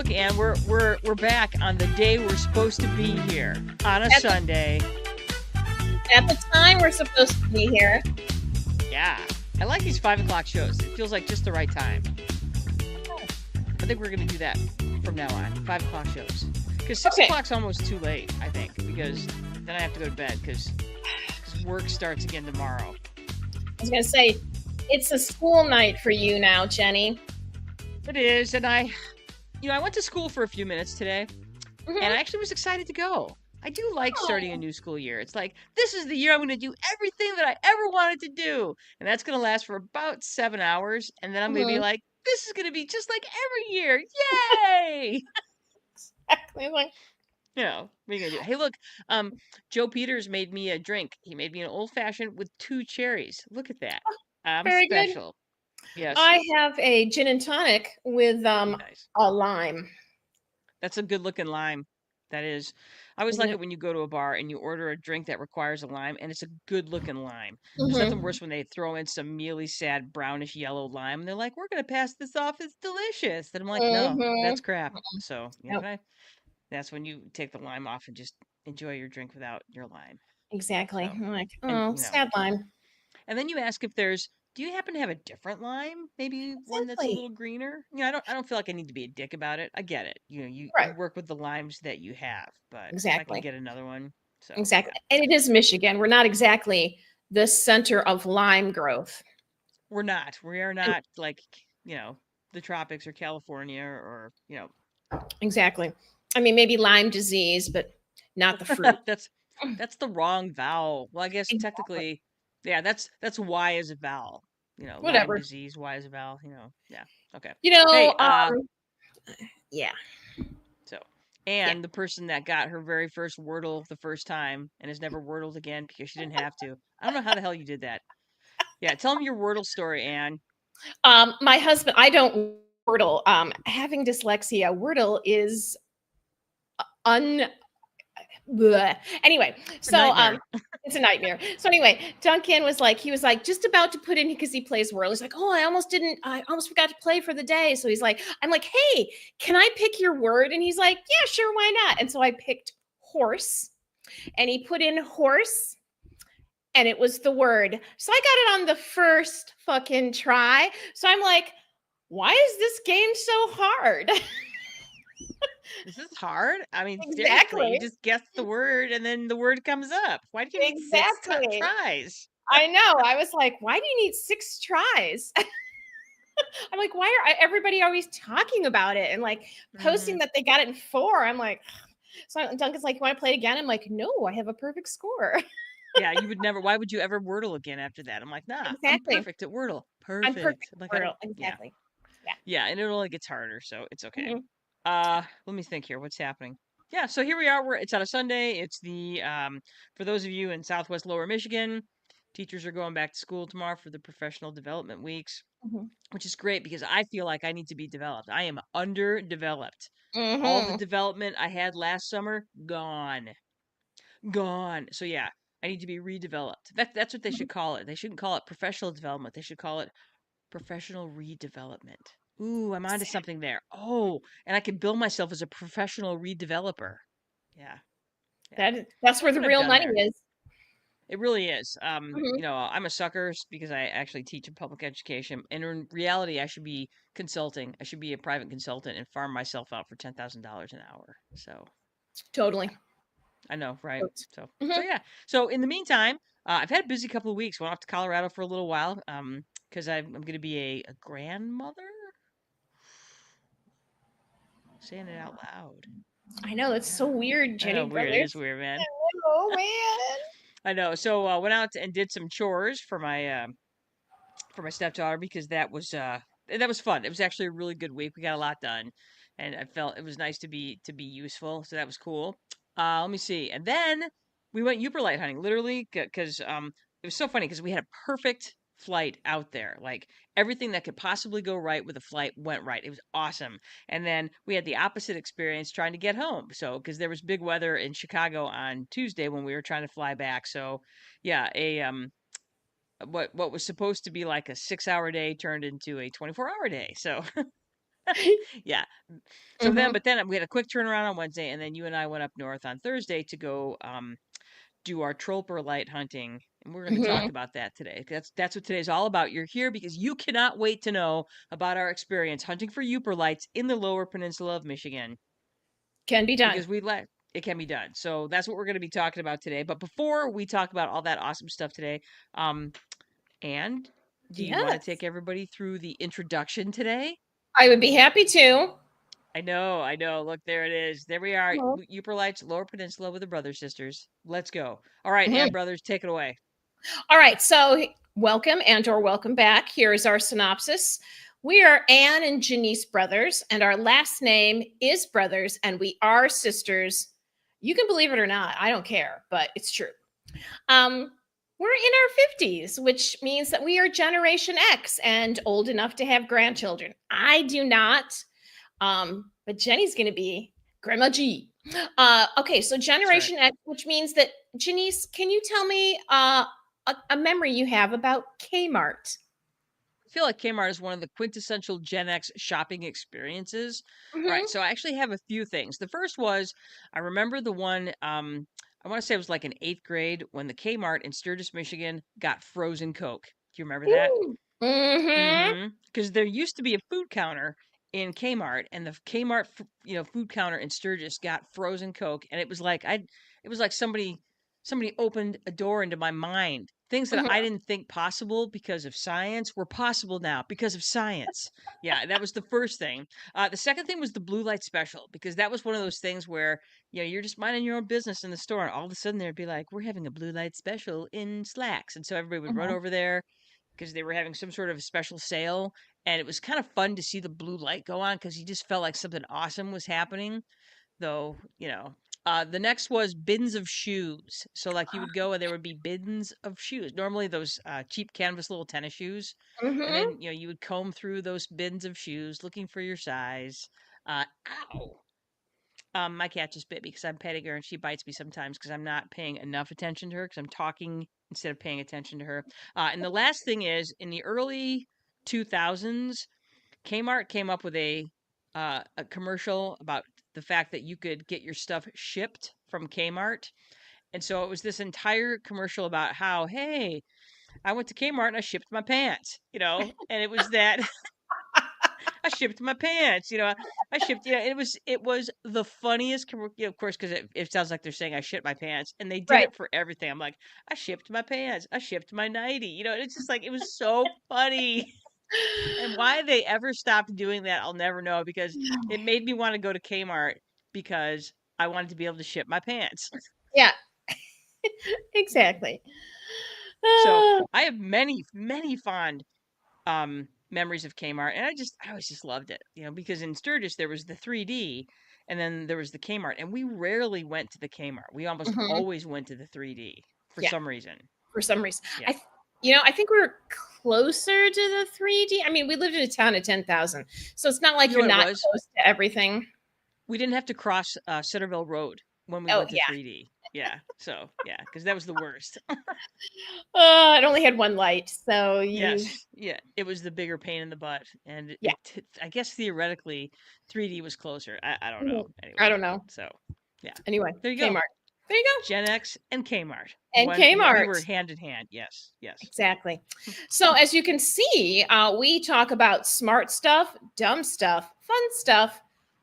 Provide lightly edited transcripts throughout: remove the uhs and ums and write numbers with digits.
Look, Ann, we're back on the day we're supposed to be here on a Sunday. At the time we're supposed to be here. Yeah, I like these 5 o'clock shows. It feels like just the right time. I think we're gonna do that from now on. 5 o'clock shows, because 6 o'clock's almost too late. I think because then I have to go to bed because work starts again tomorrow. I was gonna say, it's a school night for you now, Jenny. It is, and I went to school for a few minutes today, and I actually was excited to go. I do like starting a new school year. It's like, this is the year I'm going to do everything that I ever wanted to do. And that's going to last for about 7 hours. And then I'm going to be like, this is going to be just like every year. Yay! Exactly. Like, what are you going to do? Hey, look, Joe Peters made me a drink. He made me an old fashioned with 2 cherries. Look at that. I'm very special. Good. Yes. I have a gin and tonic with Nice. a lime. That's a good looking lime. That is. I always like it when you go to a bar and you order a drink that requires a lime, and it's a good looking lime. There's nothing worse when they throw in some mealy, sad, brownish yellow lime, and they're like, "We're gonna pass this off. It's delicious." And I'm like, "No, that's crap." So that's when you take the lime off and just enjoy your drink without your lime. Exactly. So, I'm like, and, sad lime. And then you ask if there's. Do you happen to have a different lime? Maybe one that's a little greener? I don't feel like I need to be a dick about it. I get it. You work with the limes that you have, but if I can get another one. So exactly. Yeah. And it is Michigan. We're not exactly the center of lime growth. We're not. We are not like, the tropics or California or. Exactly. I mean, maybe Lyme disease, but not the fruit. That's the wrong vowel. Well, I guess technically, yeah, that's Y as a vowel. Whatever. Lyme disease, Y as a vowel. Yeah. Okay. Hey, yeah. So, and the person that got her very first Wordle the first time and has never Wordled again because she didn't have to. I don't know how the hell you did that. Yeah, tell me your Wordle story, Anne. My husband, I don't Wordle. Having dyslexia, Wordle is Anyway, so it's a nightmare. So anyway, Duncan was like, just about to put in because he plays Wordle. He's like, oh, I almost forgot to play for the day. So he's like, I'm like, hey, can I pick your word? And he's like, yeah, sure, why not? And so I picked horse, and he put in horse, and it was the word. So I got it on the first fucking try. So I'm like, why is this game so hard? This is hard. I mean, seriously, you just guess the word and then the word comes up. Why do you need 6 tries? I know. I was like, why do you need 6 tries? I'm like, why are everybody always talking about it and like posting that they got it in 4? I'm like, so Duncan's like, you want to play it again? I'm like, no, I have a perfect score. Yeah, you would never. Why would you ever Wordle again after that? I'm like, nah, I'm perfect at Wordle. Perfect. I'm perfect at Wordle. Exactly. Yeah, and it only gets harder, so it's okay. Let me think here. What's happening? Yeah, so here we are. It's on a Sunday. It's the for those of you in Southwest Lower Michigan, teachers are going back to school tomorrow for the professional development weeks, which is great because I feel like I need to be developed. I am underdeveloped. All the development I had last summer gone. So yeah, I need to be redeveloped. That's what they should call it. They shouldn't call it professional development. They should call it professional redevelopment. Ooh, I'm onto something there. Oh, and I can bill myself as a professional redeveloper. Yeah. That's where the real money is. It really is. I'm a sucker because I actually teach in public education, and in reality, I should be consulting. I should be a private consultant and farm myself out for $10,000 an hour. So, totally. I know, right? So yeah. So in the meantime, I've had a busy couple of weeks. Went off to Colorado for a little while. Because I'm going to be a grandmother. Saying it out loud. I know, it's so weird, Jenny. Weird. It is weird, man. Oh man. I know. So went out and did some chores for my stepdaughter because that was fun. It was actually a really good week. We got a lot done, and I felt it was nice to be useful. So that was cool. Let me see. And then we went Yooperlite hunting, literally, because it was so funny because we had a perfect flight out there. Like everything that could possibly go right with a flight went right. It was awesome. And then we had the opposite experience trying to get home. So because there was big weather in Chicago on Tuesday when we were trying to fly back. So yeah, what was supposed to be like a 6-hour day turned into a 24-hour day. So Yeah. So then, Mhm. but then we had a quick turnaround on Wednesday, and then you and I went up north on Thursday to go do our Yooperlite hunting, and we're going to talk Mhm. about that today. That's what today's all about. You're here because you cannot wait to know about our experience hunting for Yooperlites in the Lower Peninsula of Michigan Can be done. because it can be done. So that's what we're going to be talking about today. But before we talk about all that awesome stuff today, um, and do you want to Yes. take everybody through the introduction today? I would be happy to. I know, I know. Look, there it is. There we are. Mhm. Yooperlites, Lower Peninsula with the brothers sisters. Let's go. All right, Mhm. and brothers, take it away. All right. So welcome and or welcome back. Here is our synopsis. We are Anne and Janice brothers, and our last name is Brothers, and we are sisters. You can believe it or not. I don't care, but it's true. Um, we're in our 50s, which means that we are Generation X and old enough to have grandchildren. I do not, but Jenny's going to be Grandma G. Okay, so That's right. Generation X, which means that Janice, can you tell me a memory you have about Kmart? I feel like Kmart is one of the quintessential Gen X shopping experiences. All right, Mm-hmm. so I actually have a few things. The first was I remember the one I want to say it was like in 8th grade when the Kmart in Sturgis, Michigan got frozen Coke. Do you remember that? Mm-hmm. Because there used to be a food counter in Kmart, and the Kmart, food counter in Sturgis got frozen Coke, and it was like somebody opened a door into my mind. Things that I Mm-hmm. didn't think possible because of science were possible now because of science. Yeah, that was the first thing. The second thing was the blue light special because that was one of those things where you're just minding your own business in the store, and all of a sudden there'd be like, "We're having a blue light special in Slacks," and so everybody would run Mm-hmm. over there because they were having some sort of special sale, and it was kind of fun to see the blue light go on because you just felt like something awesome was happening. Though, the next was bins of shoes. So like you would go and there would be bins of shoes. Normally those cheap canvas little tennis shoes, and Mm-hmm. then you would comb through those bins of shoes looking for your size. Ow! My cat just bit me because I'm petting her and she bites me sometimes because I'm not paying enough attention to her because I'm talking instead of paying attention to her. And the last thing is in the early 2000s, Kmart came up with a commercial about the fact that you could get your stuff shipped from Kmart. And so it was this entire commercial about how, hey, I went to Kmart and I shipped my pants, and it was that I shipped my pants, I shipped, it was the funniest, of course, because it sounds like they're saying I shipped my pants, and they did Right. it for everything. I'm like, I shipped my pants, I shipped my nightie, and it's just like it was so funny. And why they ever stopped doing that, I'll never know because it made me want to go to Kmart because I wanted to be able to ship my pants. Yeah, exactly. So Ah, I have many, many fond memories of Kmart, and I always just loved it, because in Sturgis there was the 3D, and then there was the Kmart, and we rarely went to the Kmart. We almost mhm. always went to the 3D for Yeah, some reason. for some reason. Yeah, I think we're closer to the 3D. I mean, we lived in a town of 10,000, so it's not like you know you're what it not was? close to everything. We didn't have to cross Centerville Road when we Oh, went to yeah. 3D. Yeah, so yeah, because that was the worst. It only had one light, so Yes, yeah, it was the bigger pain in the butt, and yeah. I guess theoretically 3D was closer. I don't Mhm. know. I Anyway, don't know. so yeah, Anyway, there you go. Kmart. There you go. Gen X and Kmart. And When yeah, we were Kmart. hand in hand. Yes, yes. Exactly. So, as you can see, we talk about smart stuff, dumb stuff, fun stuff,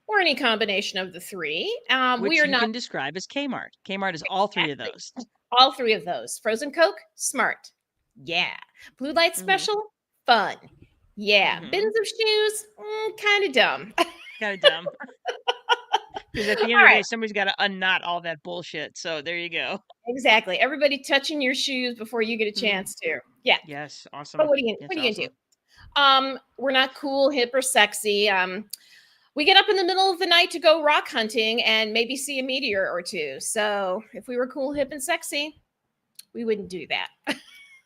or any combination of the three. We Which are you not can describe as Kmart. Kmart is all three of exactly those. all three of those. Frozen Coke, smart. Yeah. Blue light Mhm. special, fun. Yeah. Mhm. Bins of shoes, kind of dumb. Kind of dumb because at the end All of the right. day, somebody's got to unknot all that bullshit. So there you go. Exactly. Everybody touching your shoes before you get a Mhm. chance to. Yeah. Yes, But awesome. what It's are you gonna awesome. do? We're not cool, hip, or sexy. We get up in the middle of the night to go rock hunting and maybe see a meteor or two. So if we were cool, hip, and sexy, we wouldn't do that.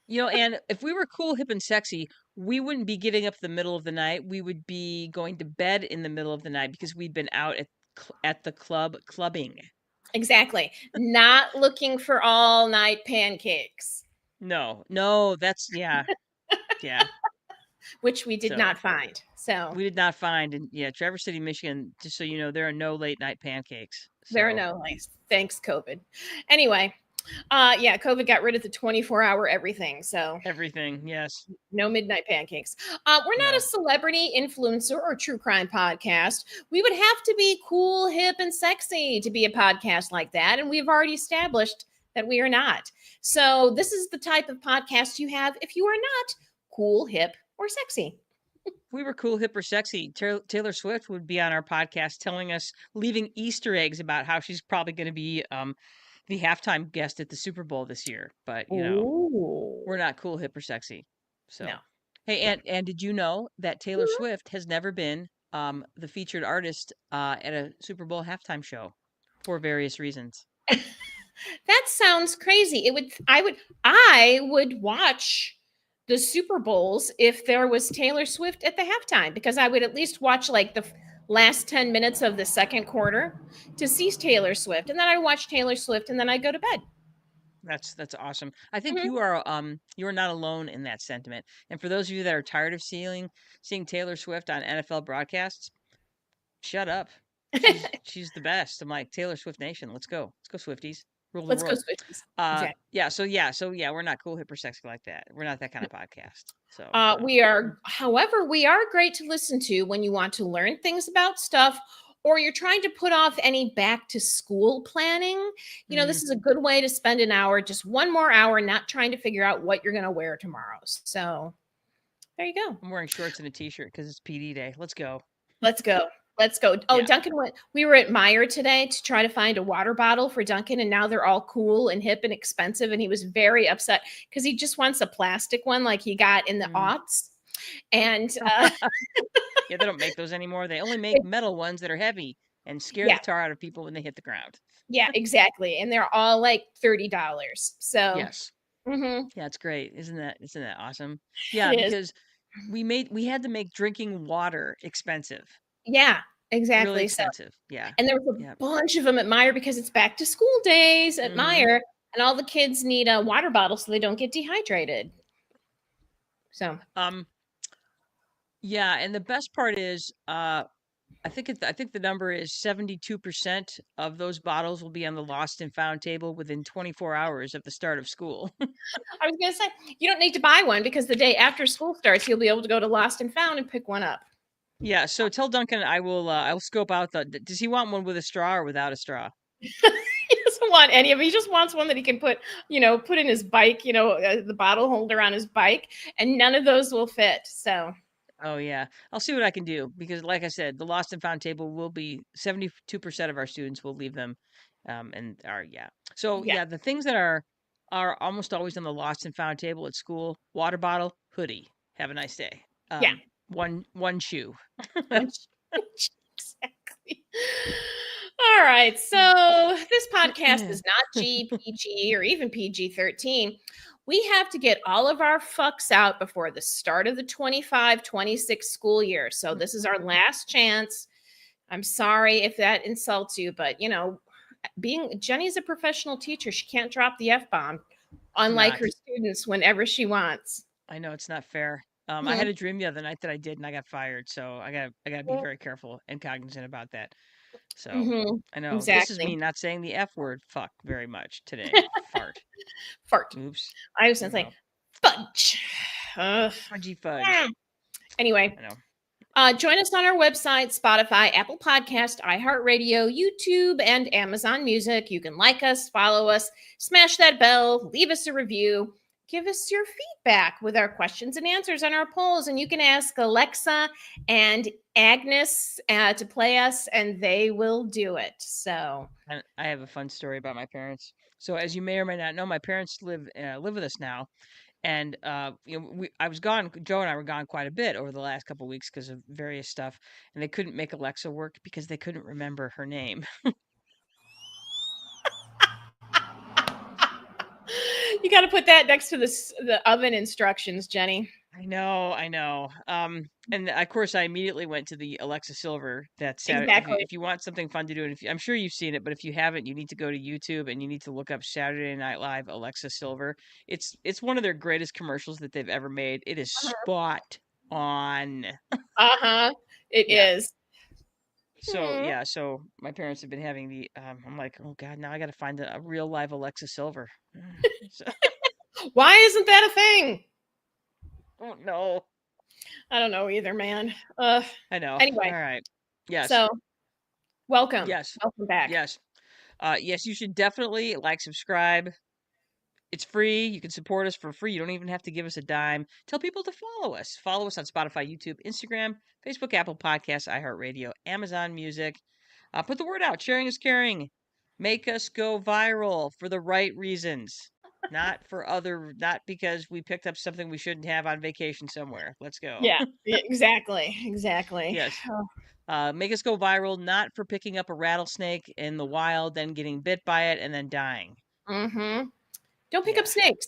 And if we were cool, hip, and sexy, we wouldn't be getting up the middle of the night. We would be going to bed in the middle of the night because we'd been out at the club clubbing. Exactly. Not looking for all night pancakes. No, no, that's yeah, yeah. which we did So not find. So we did not find, and yeah, Traverse City, Michigan. Just so you know, there are no late night pancakes. there are So no lights. Thanks, COVID. Anyway, yeah, COVID got rid of the 24-hour everything. So everything, yes, no midnight pancakes. We're not a no. celebrity influencer or true crime podcast. We would have to be cool, hip, and sexy to be a podcast like that. And we've already established that we are not. So this is the type of podcast you have if you are not cool, hip, or sexy. If we were cool, hip, or sexy, Taylor Swift would be on our podcast telling us, leaving Easter eggs about how she's probably going to be the halftime guest at the Super Bowl this year. But we're Ooh. not cool, hip, or sexy. No. So, hey, and did you know that Taylor Swift has never been the featured artist at a Super Bowl halftime show for various reasons? That sounds crazy. I would watch the Super Bowls if there was Taylor Swift at the halftime because I would at least watch like the last 10 minutes of the second quarter to see Taylor Swift and then I watch Taylor Swift and then I go to bed. That's awesome. I think Mhm. you are not alone in that sentiment. And for those of you that are tired of seeing Taylor Swift on NFL broadcasts, shut up. She's the best. I'm like Taylor Swift Nation. Let's go Swifties. Rule the Let's go world. Swifties. Exactly. Yeah, we're not cool, hip, or sexy like that. We're not that kind of podcast. So We are, however, we are great to listen to when you want to learn things about stuff or you're trying to put off any back to school planning. mm, This is a good way to spend an hour, just one more hour, not trying to figure out what you're going to wear tomorrow. So there you go. I'm wearing shorts and a t-shirt because it's PD day. Let's go. Let's go. Let's go. Oh, Yeah. Duncan went. We were at Meyer today to try to find a water bottle for Duncan, and now they're all cool and hip and expensive. And he was very upset because he just wants a plastic one like he got in the Mm. aughts. And Yeah, they don't make those anymore. They only make metal ones that are heavy and scare yeah, the tar out of people when they hit the ground. yeah, exactly. And they're all like $30. So Yes. mhm, Yeah, it's great. Isn't that awesome? Yeah, it is. because we had to make drinking water expensive. Yeah, Really exactly. So, expensive. Yeah. and there was a Yeah. bunch of them at Meyer because it's back to school days at Mhm. Meyer, and all the kids need a water bottle so they don't get dehydrated. So Um yeah, and the best part is I think the number is 72% of those bottles will be on the lost and found table within 24 hours of the start of school. I was gonna say you don't need to buy one because the day after school starts, you'll be able to go to Lost and Found and pick one up. Yeah, so tell Duncan I will scope out does he want one with a straw or without a straw? He doesn't want any of it. He just wants one that he can put in his bike, the bottle holder on his bike, and none of those will fit. So Oh yeah. I'll see what I can do because like I said, the lost and found table will be 72% of our students will leave them and are yeah. So yeah, yeah, the things that are almost always on the lost and found table at school, water bottle, hoodie. Have a nice day. yeah. One shoe. Exactly. All right. So this podcast is not GPG or even PG-13. We have to get all of our fucks out before the start of the 25-26 school year. So this is our last chance. I'm sorry if that insults you, but being Jenny's a professional teacher. She can't drop the F bomb, It's unlike her not. students whenever she wants. I know it's not fair. I Mhm. had a dream the other night that I did and I got fired, so I gotta be very careful and cognizant about that. So Mhm. I know this is Exactly. me not saying the F word fuck very much today. Fart. Fart. Oops. I was There gonna you say go. fudge. Ugh. Fudgy fudge. Anyway, I know. join us on our website, Spotify, Apple Podcast, iHeartRadio, YouTube, and Amazon Music. You can like us, follow us, smash that bell, leave us a review, give us your feedback with our questions and answers on our polls. And you can ask Alexa and Agnes to play us, and they will do it. So, And I have a fun story about my parents. So as you may or may not know, my parents live with us now, and I was gone. Joe and I were gone quite a bit over the last couple weeks because of various stuff, and they couldn't make Alexa work because they couldn't remember her name. you got to put that next to the oven instructions, Jenny. I know. And of course, I immediately went to the Alexa Silver. That's Exactly. if you want something fun to do, and I'm sure you've seen it, but if you haven't, you need to go to YouTube and you need to look up Saturday Night Live Alexa Silver. It's one of their greatest commercials that they've ever made. It is Uh-huh. spot on. Uh-huh. It Yeah. is. So Hmm. yeah, so my parents have been having the I'm like, oh God, now I gotta find a real live Alexa Silver. So, Why isn't that a thing? oh no. I don't know either, man. I know. All Anyway, right. Yes. so welcome. Yes. Welcome back. Yes. Yes, you should definitely like, subscribe. It's free. You can support us for free. You don't even have to give us a dime. Tell people to follow us. Follow us on Spotify, YouTube, Instagram, Facebook, Apple Podcasts, iHeartRadio, Amazon Music. Put the word out. Sharing is caring. Make us go viral for the right reasons. Not because we picked up something we shouldn't have on vacation somewhere. Let's go. Yeah, exactly. Exactly. Yes. Make us go viral, not for picking up a rattlesnake in the wild, then getting bit by it, and then dying. Mm-hmm. Don't pick up Yeah. snakes.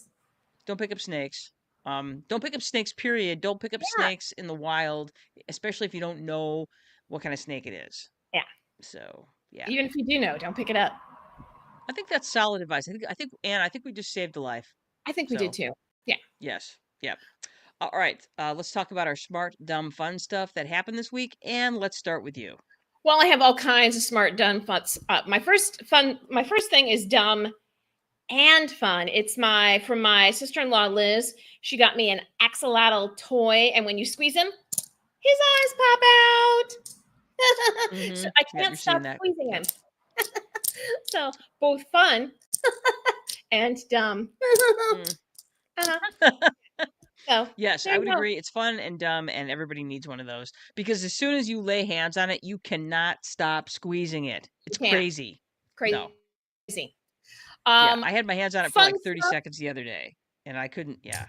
Don't pick up snakes. Don't pick up snakes, period. Don't pick up Yeah. snakes in the wild, especially if you don't know what kind of snake it is. Yeah. So, yeah. Even if you do know, don't pick it up. I think that's solid advice. Anne, I think we just saved a life. I think we did So, too. Yeah. yes. Yep. All right. Let's talk about our smart, dumb, fun stuff that happened this week. And let's start with you. Well, I have all kinds of smart, dumb, fun. My first thing is dumb and fun. It's from my sister-in-law Liz. She got me an axolotl toy, and when you squeeze him, his eyes pop out. So I Yep, can't you're stop seeing that. squeezing Yep. him. So both fun and dumb. Uh-huh. So Yes, there I you would go. agree. It's fun and dumb, and everybody needs one of those because as soon as you lay hands on it, you cannot stop squeezing it. You It's can't. crazy. No. Crazy. Yeah, I had my hands on it for Fun like 30 stuff. seconds the other day, and I couldn't. Yeah.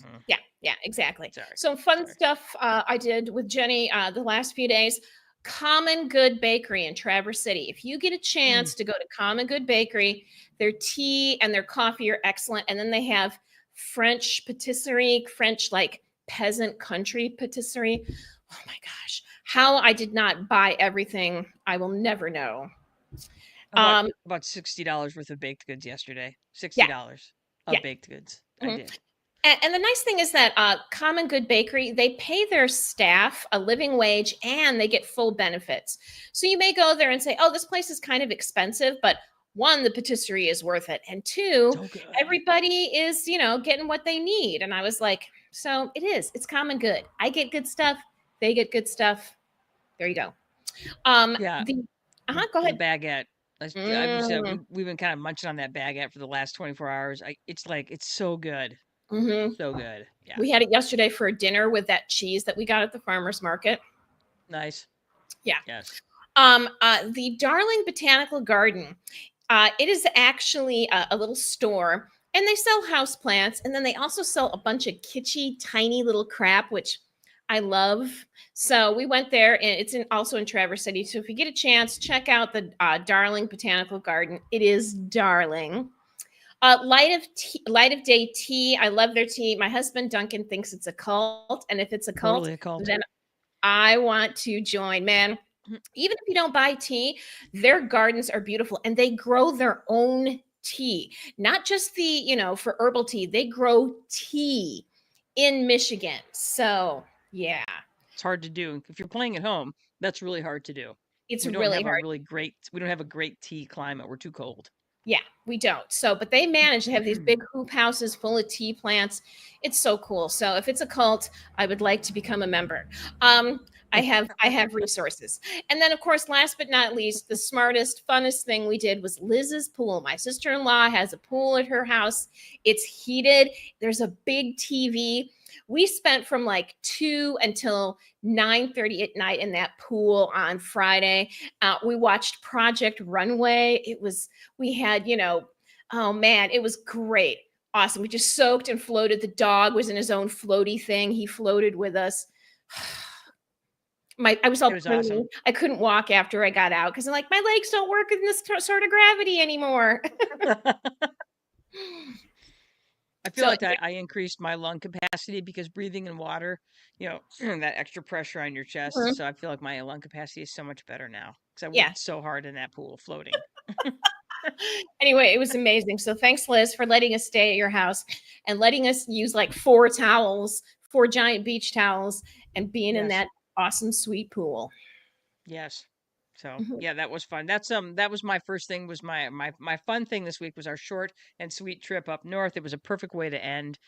Mm, Yeah, exactly. sorry. So fun Sorry. stuff I did with Jenny the last few days. Common Good Bakery in Traverse City. If you get a Mm, chance to go to Common Good Bakery, their tea and their coffee are excellent. And then they have French patisserie, French like peasant country patisserie. Oh my gosh. How I did not buy everything, I will never know. I bought Um, about $60 worth of baked goods yesterday. yeah, $60 yeah. of baked goods. I Mhm. did. And the nice thing is that Common Good Bakery, they pay their staff a living wage and they get full benefits. So you may go there and say, oh, this place is kind of expensive, but one, the patisserie is worth it. And two, So good. everybody is, getting what they need. And I was like, so it is. It's common good. I get good stuff. They get good stuff. There you go. Yeah, Go the ahead. baguette. Mm, We've been kind of munching on that baguette for the last 24 hours. It's so good. hmm So good. Yeah. We had it yesterday for dinner with that cheese that we got at the farmer's market. Nice. Yeah. Yes. The Darling Botanical Garden. It is actually a little store, and they sell house plants, and then they also sell a bunch of kitschy, tiny little crap, which I love. So we went there, and it's also in Traverse City. So if you get a chance, check out the Darling Botanical Garden. It is darling. Light of Day tea. I love their tea. My husband Duncan thinks it's a cult, and if it's a cult, Totally a cult. then I want to join. Man, even if you don't buy tea, their gardens are beautiful and they grow their own tea, not just for herbal tea, they grow tea in Michigan. So, yeah, It's hard to do. If you're playing at home, that's really hard to do. it's We don't really have a hard. we don't have a great tea climate. We're too cold. Yeah, we don't. So, but they manage to have these big hoop houses full of tea plants. It's so cool. So, if it's a cult, I would like to become a member. I have resources. And then of course, last but not least, the smartest, funnest thing we did was Liz's pool. My sister-in-law has a pool at her house. It's heated. There's a big TV. We spent from like 2 until 9:30 at night in that pool on Friday. We watched Project Runway. We had, oh man, it was great. Awesome. We just soaked and floated. The dog was in his own floaty thing. He floated with us. I was all It was poorly. awesome. I couldn't walk after I got out because I'm like, my legs don't work in this sort of gravity anymore. I feel So like I increased my lung capacity because breathing in water, that extra pressure on your chest. mhm, So I feel like my lung capacity is so much better now because I yeah. worked so hard in that pool floating. Anyway, it was amazing. So thanks, Liz, for letting us stay at your house and letting us use like 4 towels 4 giant beach towels and being in Yes. that awesome sweet pool. Yes. So Mhm. yeah, that was fun. That was my first thing. Was my fun thing this week was our short and sweet trip up north. It was a perfect way to end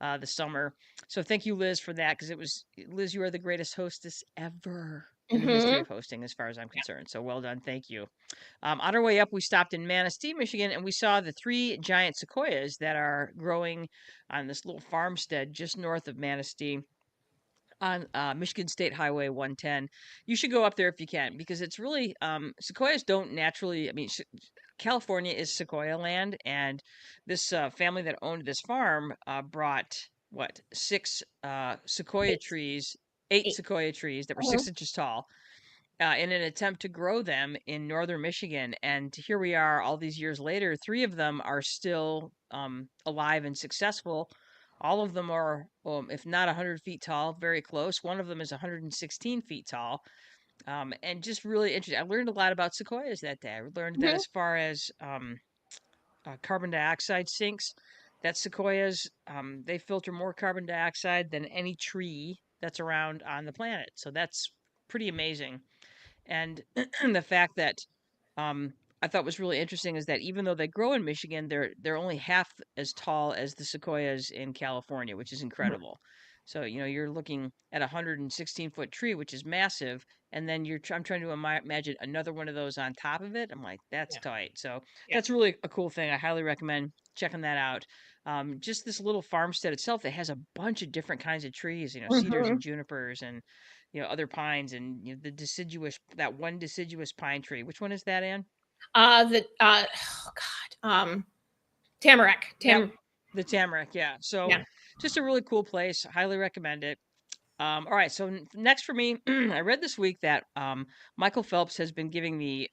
the summer. So thank you, Liz, for that, because it was Liz. You are the greatest hostess ever in the history Mhm. of hosting, as far as I'm concerned. So well done. Thank you. On our way up, we stopped in Manistee, Michigan, and we saw the 3 giant sequoias that are growing on this little farmstead just north of Manistee on Michigan State Highway 110. You should go up there if you can, because it's really sequoias don't naturally. I mean, California is sequoia land, and this family that owned this farm brought what 6 sequoia 8. trees, 8 8. sequoia trees that were Mhm. 6 inches tall in an attempt to grow them in northern Michigan. And here we are, all these years later. 3 of them are still alive and successful. All of them are, if not 100 feet tall, very close. One of them is 116 feet tall. And just really interesting. I learned a lot about sequoias that day. I learned that Mhm. as far as carbon dioxide sinks, that sequoias they filter more carbon dioxide than any tree that's around on the planet. So that's pretty amazing. And the fact that um, I thought was really interesting is that even though they grow in Michigan, they're only half as tall as the sequoias in California, which is Mhm. incredible. So you're looking at a 116-foot tree, which is massive, and then I'm trying to imagine another one of those on top of it. I'm like, that's Yeah. tight. So Yeah. that's really a cool thing. I highly recommend checking that out. Just this little farmstead itself, it has a bunch of different kinds of trees, cedars and Mhm. junipers and other pines and the deciduous that one deciduous pine tree. Which one is that, Ann? The oh god, tamarack. Yep, the tamarack. Yeah. So Yeah. just a really cool place. Highly recommend it. All right. So next for me, I read this week that Michael Phelps has been giving the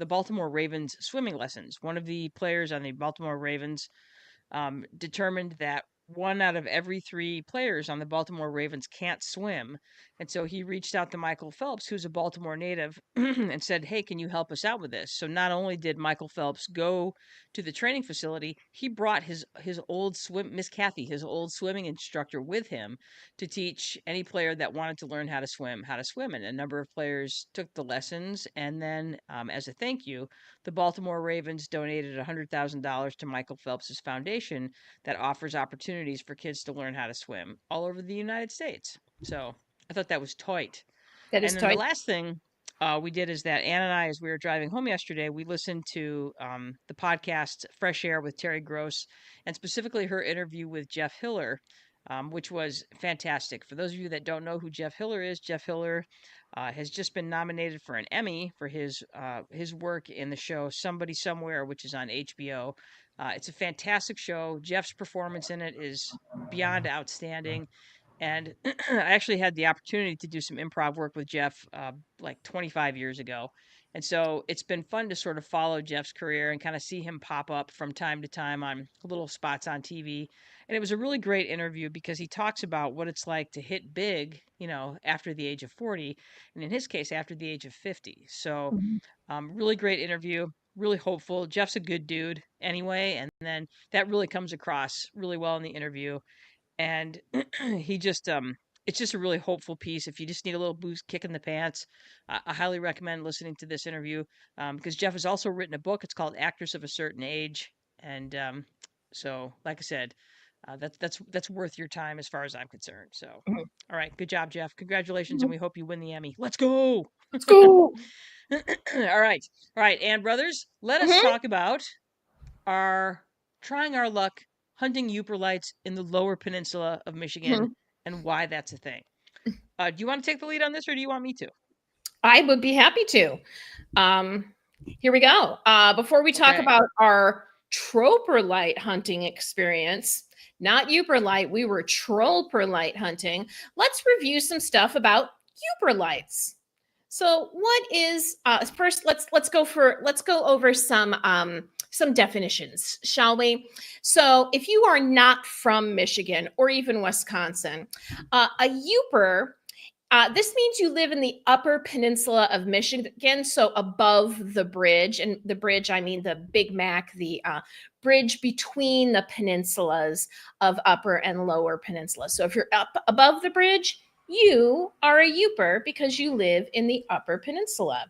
Baltimore Ravens swimming lessons. One of the players on the Baltimore Ravens determined that 1 out of every 3 players on the Baltimore Ravens can't swim. And so he reached out to Michael Phelps, who's a Baltimore native, and said, "Hey, can you help us out with this?" So not only did Michael Phelps go to the training facility, he brought his old Miss Kathy, his old swimming instructor, with him to teach any player that wanted to learn how to swim. And a number of players took the lessons. And then, as a thank you, the Baltimore Ravens donated $100,000 to Michael Phelps's foundation that offers opportunities for kids to learn how to swim all over the United States. So I thought that was tight. That is And then the tight. last thing we did is that Ann and I, as we were driving home yesterday, we listened to the podcast Fresh Air with Terry Gross, and specifically her interview with Jeff Hiller, which was fantastic. For those of you that don't know who Jeff Hiller is, Jeff Hiller has just been nominated for an Emmy for his work in the show Somebody Somewhere, which is on HBO. It's a fantastic show. Jeff's performance in it is beyond outstanding. And I actually had the opportunity to do some improv work with Jeff like 25 years ago. And so it's been fun to sort of follow Jeff's career and kind of see him pop up from time to time on little spots on TV. And it was a really great interview because he talks about what it's like to hit big, after the age of 40, and in his case, after the age of 50. So, Mhm. really great interview, really hopeful. Jeff's a good dude anyway. And then that really comes across really well in the interview. And he just it's just a really hopeful piece. If you just need a little boost kick in the pants, I highly recommend listening to this interview, because Jeff has also written a book. It's called Actors of a Certain Age. And so like I said, that's worth your time as far as I'm concerned. So Mhm. all right, good job, Jeff. Congratulations, and Mhm. we hope you win the Emmy. Let's go. Let's go. All right, and brothers, let us Mhm. talk about are trying our luck hunting Yooperlites in the lower peninsula of Michigan Mhm. and why that's a thing. Do you want to take the lead on this or do you want me to? I would be happy to. Um, Here we go. Before we talk Okay. about our troperlite hunting experience, not Yooperlite, we were troperlite hunting. Let's review some stuff about Yooperlites. So, what is first? Let's go over some definitions, shall we? So, if you are not from Michigan or even Wisconsin, a Yooper This means you live in the upper peninsula of Michigan, so above the bridge. And the bridge, I mean the Big Mac, the bridge between the peninsulas of Upper and Lower Peninsula. So if you're up above the bridge, you are a Yooper because you live in the Upper Peninsula.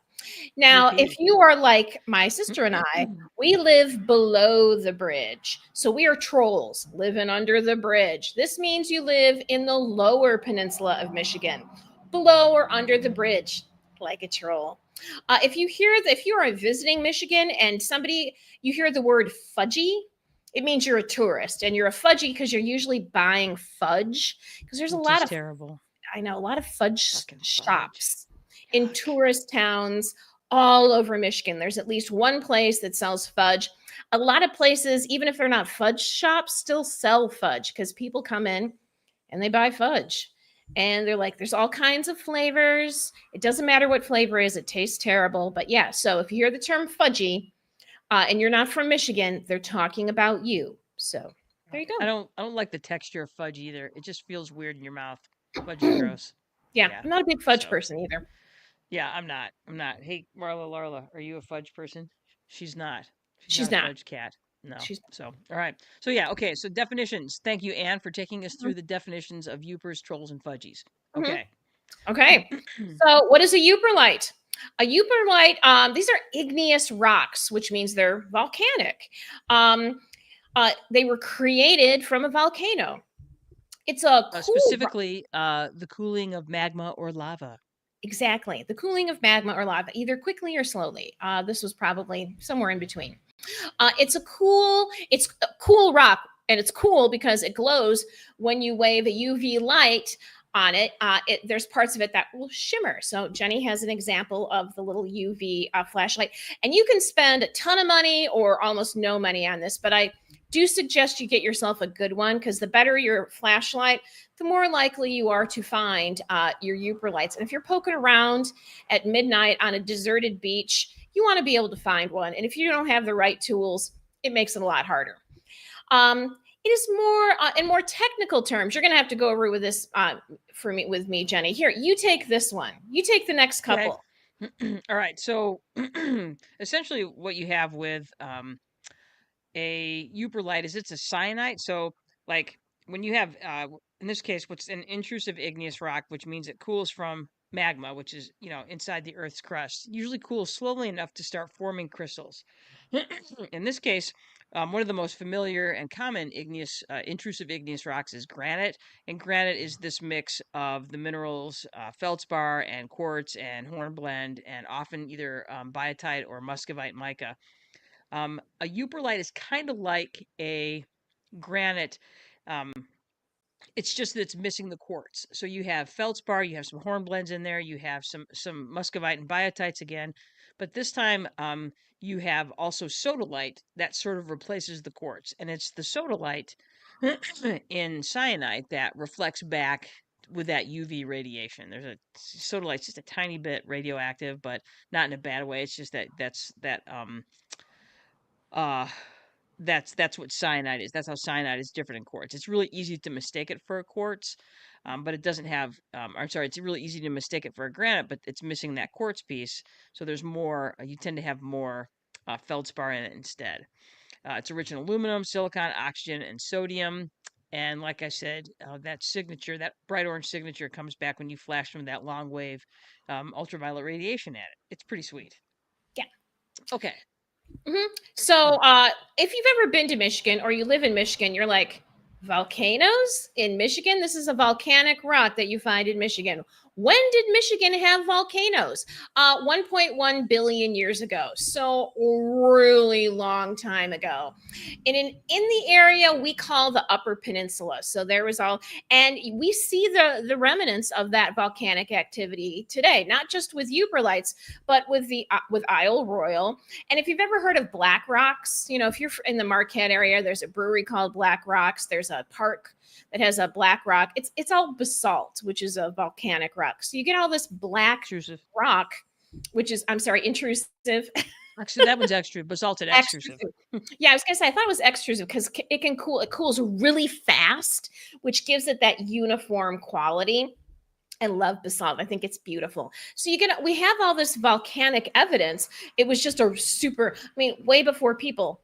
Now, if Yippee. you are like my sister and I, we live below the bridge. So we are trolls living under the bridge. This means you live in the lower peninsula of Michigan, below or under the bridge, like a troll. If you are visiting Michigan and you hear the word fudgy, it means you're a tourist, and you're a fudgy because you're usually buying fudge, because there's a Which lot is of terrible. I know a lot of fudge Fucking fudge. shops in tourist towns all over Michigan. There's at least one place that sells fudge. A lot of places, even if they're not fudge shops, still sell fudge because people come in and they buy fudge. And they're like, there's all kinds of flavors. It doesn't matter what flavor is, it tastes terrible. But yeah, so if you hear the term fudgy and you're not from Michigan, they're talking about you. So there you I go. don't like the texture of fudge either. It just feels weird in your mouth. Fudge is gross. Yeah, Yeah. I'm not a big fudge So person either. yeah, I'm not. I'm not. Hey, Larla, are you a fudge person? She's not. She's not She's a not. fudge cat. No. She's So, all right. So, yeah, okay. So, definitions. Thank you, Anne, for taking us Mhm. through the definitions of Yoopers, trolls, and fudgies. Mhm. Okay. Okay. So, what is a Yooperlite? A Yooperlite, these are igneous rocks, which means they're volcanic. They were created from a volcano. It's a cool, Specifically, the cooling of magma or lava. exactly, the cooling of magma or lava, either quickly or slowly. This was probably somewhere in between. It's a cool rock, and it's cool because it glows when you wave a UV light on it. There's parts of it that will shimmer. So Jenny has an example of the little UV flashlight, and you can spend a ton of money or almost no money on this, but I do suggest you get yourself a good one, because the better your flashlight, the more likely you are to find your Yooperlites. And if you're poking around at midnight on a deserted beach, you want to be able to find one. And if you don't have the right tools, it makes it a lot harder. It is more in more technical terms. You're going to have to go over with this with me, Jenny. Here, you take this one. You take the next Okay. couple. All right. So, essentially, what you have with a Yooperlite is it's a cyanite. So, like when you have, in this case, what's an intrusive igneous rock, which means it cools from magma, which is inside the Earth's crust. Usually cools slowly enough to start forming crystals. In this case, one of the most familiar and common intrusive igneous rocks is granite, and granite is this mix of the minerals feldspar and quartz and hornblende, and often either biotite or muscovite mica. A Yooperlite is kind of like a granite. Um, it's just that it's missing the quartz. So you have feldspar, you have some hornblends in there, you have some muscovite and biotites again, but this time you have also sodalite that sort of replaces the quartz, and it's the sodalite in cyanide that reflects back with that UV radiation. There's a sodalite's just a tiny bit radioactive, but not in a bad way. It's just uh that's what cyanide is. That's how cyanide is different in quartz. It's really easy to mistake it for a quartz, but it doesn't have. I'm sorry, it's really easy to mistake it for a granite, but it's missing that quartz piece. So there's more. You tend to have more feldspar in it instead. It's rich in aluminum, silicon, oxygen, and sodium. And like I said, that signature, that bright orange signature, comes back when you flash from that long wave ultraviolet radiation at it. It's pretty sweet. Yeah. Okay. So, if you've ever been to Michigan or you live in Michigan, you're like, volcanoes in Michigan? This is a volcanic rock that you find in Michigan. When did Michigan have volcanoes? 1.1 billion years ago. So, really long time ago. And in the area we call the Upper Peninsula. So, there was and we see the remnants of that volcanic activity today, not just with Yooperlites, but with Isle Royal. And if you've ever heard of Black Rocks, if you're in the Marquette area, there's a brewery called Black Rocks. There's a park that has a black rock. It's all basalt, which is a volcanic rock. So you get all this black Intrusive. rock, which is, I'm sorry, intrusive. Actually, that one's extrusive, basalted extrusive. Yeah, I was gonna say I thought it was extrusive because it can cool. It cools really fast, which gives it that uniform quality. I love basalt. I think it's beautiful. So we have all this volcanic evidence. It was just a super, I mean, way before people.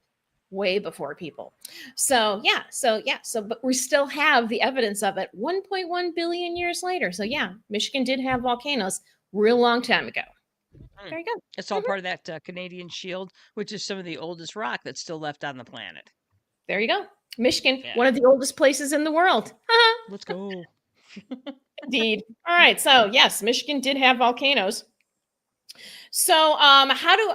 So but we still have the evidence of it 1.1 billion years later. So yeah, Michigan did have volcanoes real long time ago. There you go. It's all part of that Canadian Shield, which is some of the oldest rock that's still left on the planet. There you go. Michigan, Yeah. one of the oldest places in the world. Let's go. Indeed. All right. So yes, Michigan did have volcanoes. So how do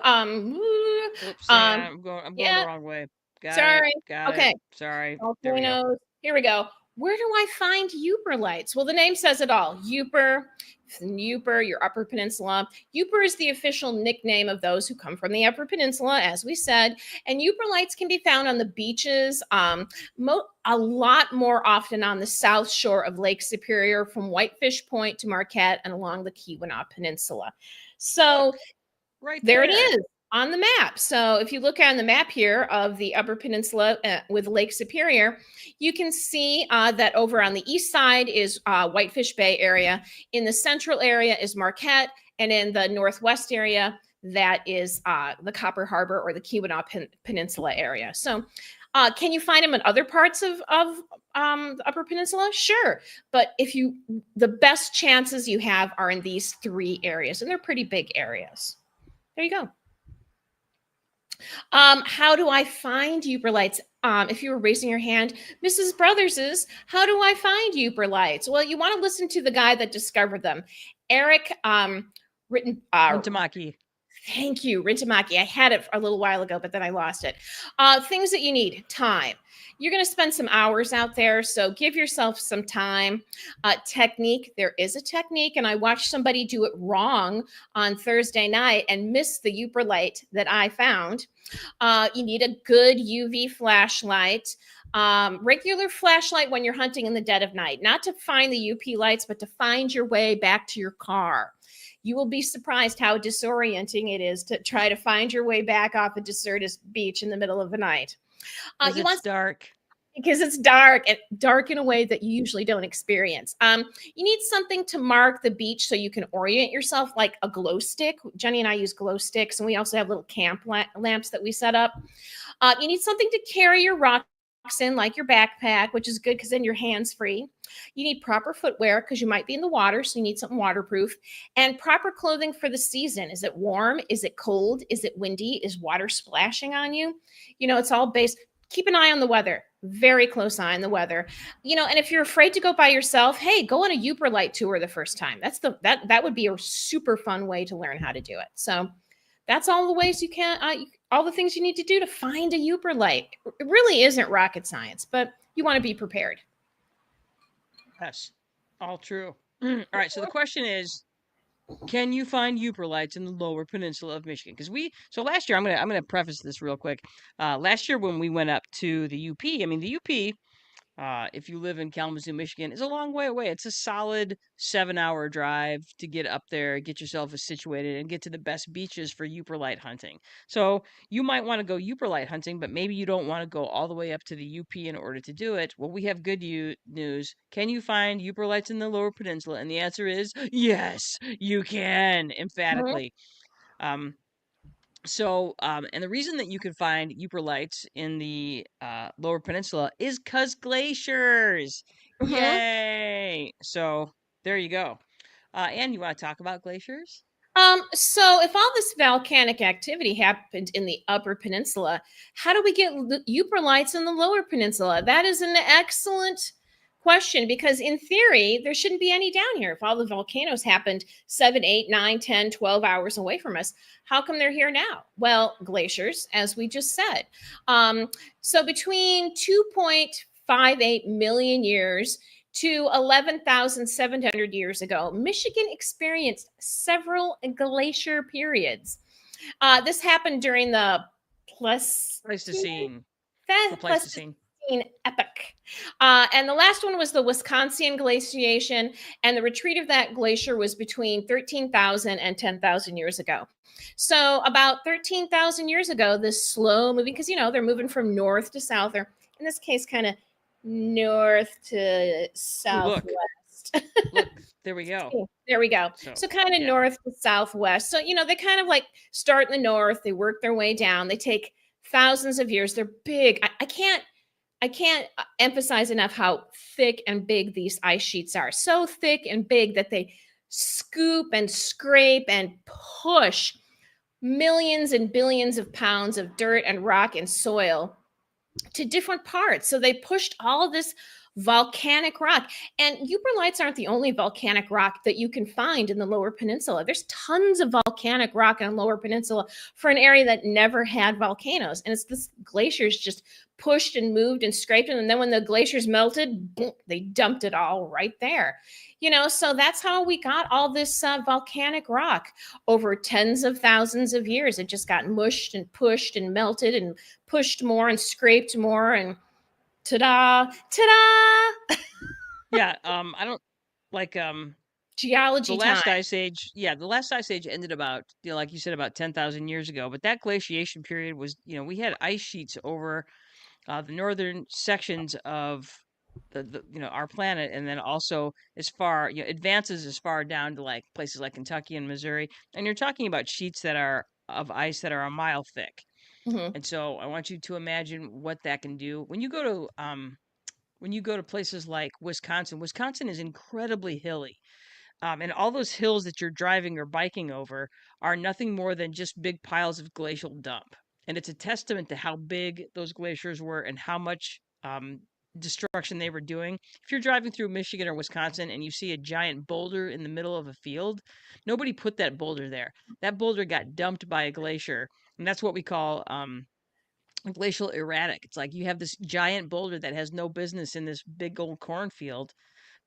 Oops, I'm going yeah, the wrong way. sorry. Got Okay. it. Sorry. There we go. Volcanoes. Here we go. Where do I find Yooperlites? Well, the name says it all. Yooper, your Upper Peninsula. Yooper is the official nickname of those who come from the Upper Peninsula, as we said. And Yooperlites can be found on the beaches, a lot more often on the south shore of Lake Superior, from Whitefish Point to Marquette and along the Keweenaw Peninsula. So Look, right there it is on the map. So if you look on the map here of the Upper Peninsula with Lake Superior, you can see that over on the east side is Whitefish Bay area. In the central area is Marquette. And in the northwest area, that is the Copper Harbor or the Keweenaw Peninsula area. So can you find them in other parts of the Upper Peninsula? Sure. But the best chances you have are in these three areas, and they're pretty big areas. There you go. How do I find Yooperlites? If you were raising your hand, Mrs. Brothers, how do I find Yooperlites? Well, you want to listen to the guy that discovered them, Eric Rintamaki. Thank you, Rintamaki. I had it a little while ago, but then I lost it. Things that you need: time. You're going to spend some hours out there, so give yourself some time. Technique. There is a technique, and I watched somebody do it wrong on Thursday night and miss the Yooperlite that I found. You need a good UV flashlight. Regular flashlight when you're hunting in the dead of night, not to find the UP lights, but to find your way back to your car. You will be surprised how disorienting it is to try to find your way back off a deserted beach in the middle of the night. It's dark. Because it's dark, and dark in a way that you usually don't experience. You need something to mark the beach so you can orient yourself, like a glow stick. Jenny and I use glow sticks, and we also have little camp lamps that we set up. You need something to carry your rocks in, like your backpack, which is good because then your hands free. You need proper footwear because you might be in the water, so you need something waterproof, and proper clothing for the season. Is it warm? Is it cold? Is it windy? Is water splashing on you? It's all based. Keep an eye on the weather. Very close eye on the weather. And if you're afraid to go by yourself, hey, go on a Yooperlite tour the first time. That would be a super fun way to learn how to do it. So that's all the ways you can, all the things you need to do to find a Yooperlite. It really isn't rocket science, but you want to be prepared. Yes, all true. All right, so the question is, can you find Yooperlites in the Lower Peninsula of Michigan? Because last year, I'm gonna preface this real quick. Last year when we went up to the UP, the UP, if you live in Kalamazoo, Michigan, is a long way away. It's a solid 7-hour drive to get up there, get yourself situated, and get to the best beaches for Yooperlite hunting. So you might want to go Yooperlite hunting, but maybe you don't want to go all the way up to the UP in order to do it. Well, we have good news. Can you find Yooperlites in the Lower Peninsula? And the answer is yes, you can, emphatically. And the reason that you can find Yooperlites in the Lower Peninsula is because glaciers. Yay! So there you go. Anne, you want to talk about glaciers? So if all this volcanic activity happened in the Upper Peninsula, how do we get Yooperlites in the Lower Peninsula? That is an excellent question, because in theory, there shouldn't be any down here. If all the volcanoes happened 7, 8, 9, 10, 12 hours away from us, how come they're here now? Well, glaciers, as we just said. So between 2.58 million years to 11,700 years ago, Michigan experienced several glacier periods. This happened during the Pleistocene. Pleistocene epoch. And the last one was the Wisconsin glaciation, and the retreat of that glacier was between 13,000 and 10,000 years ago. So about 13,000 years ago, this slow moving, because they're moving from north to south, or in this case, kind of north to southwest. Look, there we go. There we go. So So kind of yeah, north to southwest. So, they kind of like start in the north, they work their way down. They take thousands of years. They're big. I can't emphasize enough how thick and big these ice sheets are. So thick and big that they scoop and scrape and push millions and billions of pounds of dirt and rock and soil to different parts. So they pushed all this volcanic rock. And Yooperlites aren't the only volcanic rock that you can find in the Lower Peninsula. There's tons of volcanic rock in the Lower Peninsula for an area that never had volcanoes. And it's this glaciers just pushed and moved and scraped. And then when the glaciers melted, boom, they dumped it all right there. So that's how we got all this volcanic rock over tens of thousands of years. It just got mushed and pushed and melted and pushed more and scraped more and ta-da, ta-da. yeah. I don't like the Geology time. last ice age. Yeah, the last ice age ended about like you said, about 10,000 years ago. But that glaciation period was we had ice sheets over the northern sections of the our planet, and then also as far advances as far down to like places like Kentucky and Missouri, and you're talking about sheets that are of ice that are a mile thick. Mm-hmm, And so I want you to imagine what that can do when you go to places like Wisconsin. Wisconsin is incredibly hilly, and all those hills that you're driving or biking over are nothing more than just big piles of glacial dump. And it's a testament to how big those glaciers were and how much destruction they were doing. If you're driving through Michigan or Wisconsin and you see a giant boulder in the middle of a field, nobody put that boulder there. That boulder got dumped by a glacier. And that's what we call glacial erratic. It's like you have this giant boulder that has no business in this big old cornfield,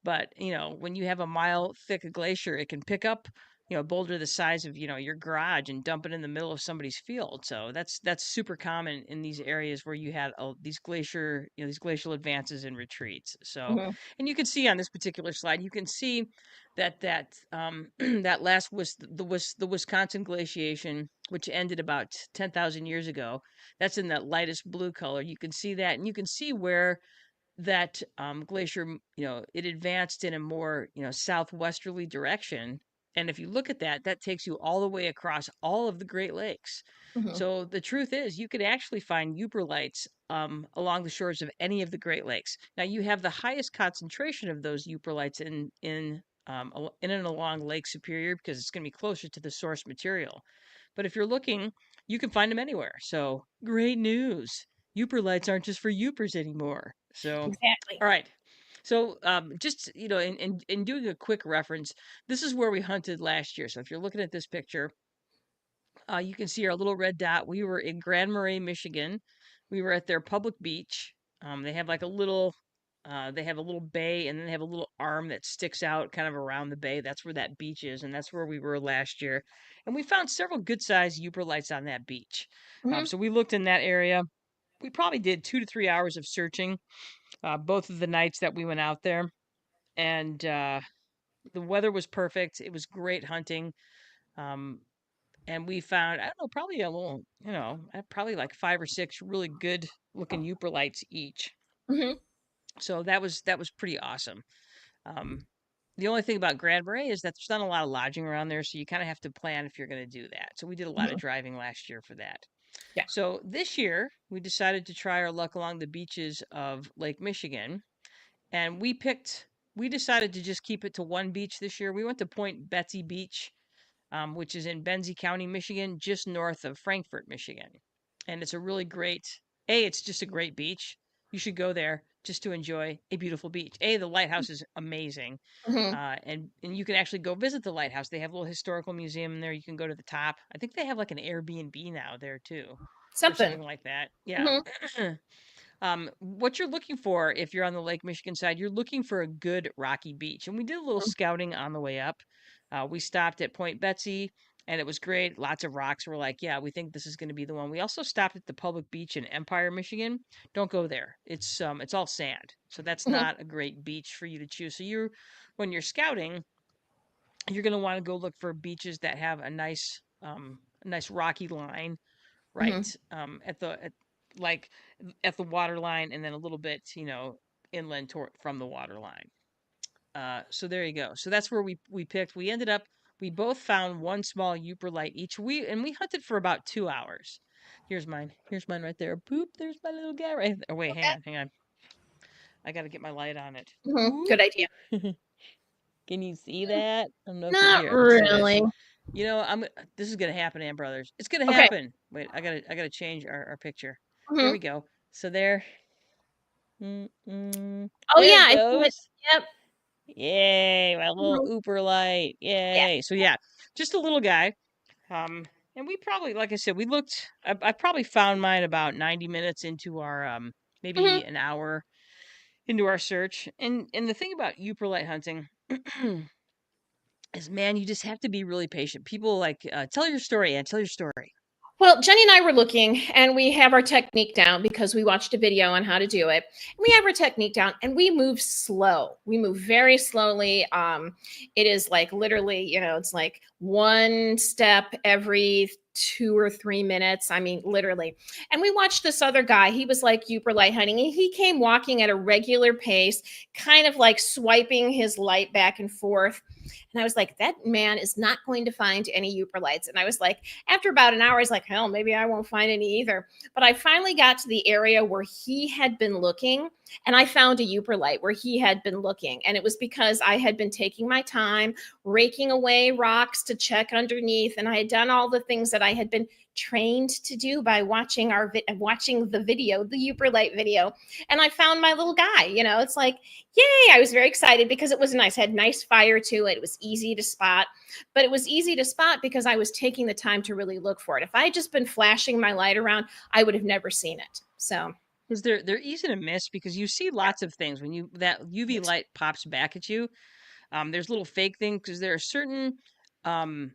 but, when you have a mile thick glacier, it can pick up, a boulder the size of, your garage and dump it in the middle of somebody's field. So that's super common in these areas where you had these glacial advances and retreats. So, mm-hmm, and you can see on this particular slide, you can see that that last was the Wisconsin glaciation, which ended about 10,000 years ago. That's in that lightest blue color. You can see that, and you can see where that glacier, it advanced in a more, southwesterly direction. And if you look at that, that takes you all the way across all of the Great Lakes. mm-hmm, So the truth is, you could actually find Yooperlites along the shores of any of the Great Lakes. Now, you have the highest concentration of those Yooperlites in and along Lake Superior because it's going to be closer to the source material. But if you're looking, you can find them anywhere. So great news. Yooperlites aren't just for Yoopers anymore. So, exactly. all right. So, just in doing a quick reference, this is where we hunted last year. So, if you're looking at this picture, you can see our little red dot. We were in Grand Marais, Michigan. We were at their public beach. They have like they have a little bay, and then they have a little arm that sticks out kind of around the bay. That's where that beach is, and that's where we were last year. And we found several good-sized Yooperlites on that beach. Mm-hmm, So we looked in that area. We probably did 2 to 3 hours of searching, both of the nights that we went out there, and the weather was perfect. It was great hunting. Um, and we found, I don't know, probably a little, probably like 5 or 6 really good looking Yooperlites each. mm-hmm, So that was pretty awesome. Um, the only thing about Grand Marais is that there's not a lot of lodging around there, so you kind of have to plan if you're going to do that. So we did a lot mm-hmm. of driving last year for that. Yeah. So this year we decided to try our luck along the beaches of Lake Michigan, and we decided to just keep it to one beach this year. We went to Point Betsy Beach, which is in Benzie County, Michigan, just north of Frankfort, Michigan. And it's a really it's just a great beach. You should go there just to enjoy a beautiful beach. The lighthouse is amazing. Mm-hmm. And you can actually go visit the lighthouse. They have a little historical museum in there. You can go to the top. I think they have like an Airbnb now there too, or Something. something like that. Yeah. Mm-hmm, What you're looking for if you're on the Lake Michigan side, you're looking for a good rocky beach. And we did a little scouting on the way up. We stopped at Point Betsy, and it was great. Lots of rocks. We're like, yeah, we think this is going to be the one. We also stopped at the public beach in Empire, Michigan. Don't go there. It's all sand, so that's mm-hmm, not a great beach for you to choose. So when you're scouting, you're going to want to go look for beaches that have a nice rocky line, mm-hmm. right? Like at the water line, and then a little bit, inland from the water line. So there you go. So that's where we picked. We ended up we both found one small Yooperlite each. We hunted for about 2 hours. Here's mine. Here's mine right there. Boop. There's my little guy right there. Oh, wait, hang Okay. on, hang on. I got to get my light on it. Good idea. Boop. Can you see that? I don't know if you Not here. I can see that. really. You know, I'm. This is gonna happen, Ann Brothers. It's gonna Okay. happen. Wait, I gotta change our picture. There Hmm. we go. So there. Mm-mm. Oh There yeah, it I see it. goes. Yep. Yay, my little Mhm. Yooperlite. Yeah. Yay. So yeah, just a little guy. And we probably, like I said, we looked. I probably found mine about 90 minutes into our Hmm. maybe an hour into our search. And the thing about Yooperlite hunting is, man, you just have to be really patient. People like tell your story, and tell your story. Well, Jenny and I were looking, and we have our technique down because we watched a video on how to do it. We have our technique down, and we move slow. We move very slowly. It is like literally, it's like one step every 2 or 3 minutes. I mean, literally. And we watched this other guy. He was like Yooper hunting. And he came walking at a regular pace, kind of like swiping his light back and forth. And I was like, that man is not going to find any Yooperlites. And I was like, after about an hour, I was like, hell, maybe I won't find any either. But I finally got to the area where he had been looking, and I found a Yooperlite where he had been looking. And it was because I had been taking my time, raking away rocks to check underneath, and I had done all the things that I had been trained to do by watching the video, the Yooperlite video. And I found my little guy. It's like, yay. I was very excited because it was nice. It had nice fire to it. It was easy to spot, but it was easy to spot because I was taking the time to really look for it. If I had just been flashing my light around, I would have never seen it. So Because they're easy to miss because you see lots of things when that UV light pops back at you. There's little fake things because there are certain um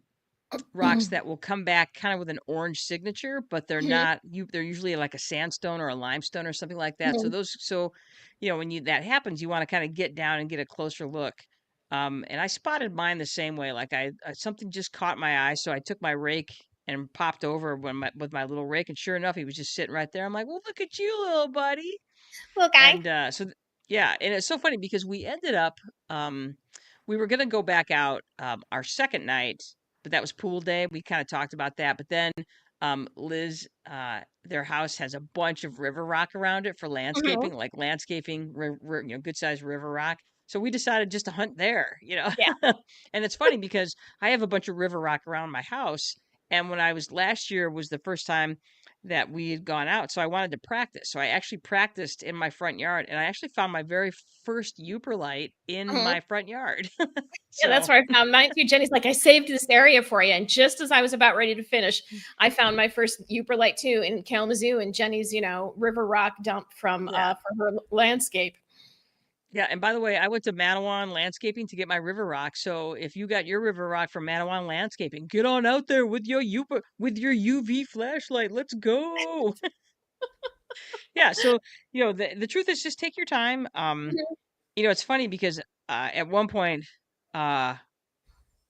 rocks that will come back kind of with an orange signature, but they're Mhm, not they're usually like a sandstone or a limestone or something like that. mhm. When that happens, you want to kind of get down and get a closer look. And I spotted mine the same way. Like something just caught my eye, so I took my rake and popped over with my little rake, and sure enough, he was just sitting right there. I'm like, "Well, look at you, little buddy." Little guy. And yeah, and it's so funny because we ended up we were gonna go back out our second night, but that was pool day. We kind of talked about that, but then Liz, their house has a bunch of river rock around it for Mhm. landscaping, like landscaping, good sized river rock. So we decided just to hunt there, Yeah. And it's funny because I have a bunch of river rock around my house, and when I was last year was the first time that we had gone out. So I wanted to practice. So I actually practiced in my front yard, and I actually found my very first Yooperlite in Mhm. my front yard. Yeah, that's So where I found mine too. Jenny's like, I saved this area for you. And just as I was about ready to finish, I found my first Yooperlite too in Kalamazoo and Jenny's, river rock dump from yeah. for her landscape. Yeah, and by the way, I went to Manawan Landscaping to get my river rock. So if you got your river rock from Manawan Landscaping, get on out there with your UV flashlight. Let's go. Yeah, so the truth is just take your time. Mhm. It's funny because at one point uh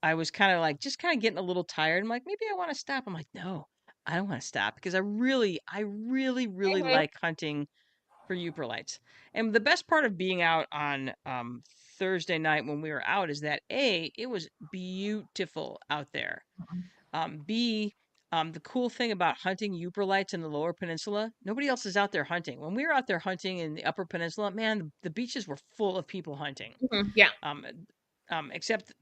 I was kind of like just kind of getting a little tired. I'm like, maybe I want to stop. I'm like, no, I don't want to stop because I really Mhm. like hunting for Yooperlites. And the best part of being out on Thursday night when we were out is that A, it was beautiful out there. B, the cool thing about hunting Yooperlites in the Lower Peninsula, nobody else is out there hunting. When we were out there hunting in the Upper Peninsula, man, the beaches were full of people hunting. Mhm. Yeah. Um, except